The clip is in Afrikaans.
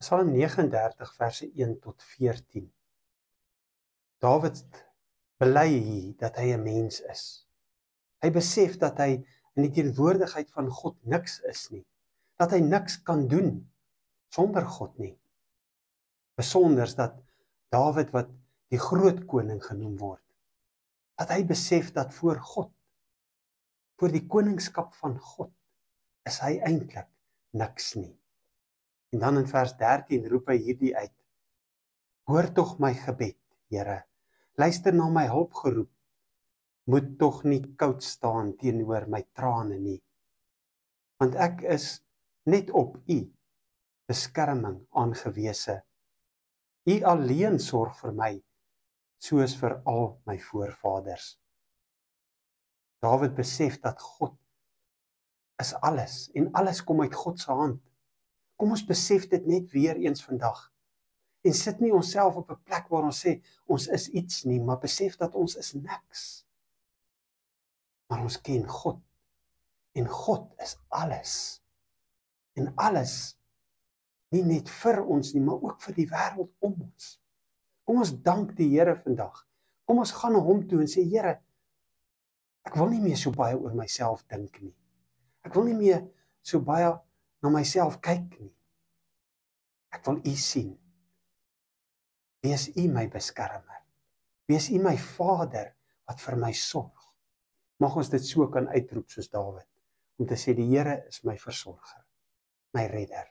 Psalm 39 verse 1 tot 14. Dawid bely hier dat hy 'n mens is. Hy besef dat hy in die teenwoordigheid van God niks is nie. Dat hy niks kan doen sonder God nie. Besonders dat Dawid wat die groot koning genoem word, dat hy besef dat voor God, voor die koningskap van God, is hy eintlik niks nie. En dan in vers 13 roep hy hierdie uit: Hoor tog my gebed, Here, luister na my hulpgeroep, moet tog nie koud staan teenoor my trane nie, want ek is net op U beskerming aangewese. U alleen sorg vir my, soos vir al my voorvaders. Dawid besef dat God is alles, en alles kom uit God se hand. Kom ons besef dit net weer eens vandag, en sit nie onsself op 'n plek waar ons sê, ons is iets nie, maar besef dat ons is niks. Maar ons ken God, en God is alles, en alles, nie net vir ons nie, maar ook vir die wêreld om ons. Kom ons dank die Here vandag. Kom ons gaan na hom toe en sê, Here, ek wil nie meer so baie oor myself dink nie. Ek wil nie meer so baie na myself kyk nie. Ek wil U sien. Wees U my beskermer. Wees U my Vader wat vir my sorg. Mag ons dit so kan uitroep soos Dawid, om te sê, die Here is my versorger, my redder.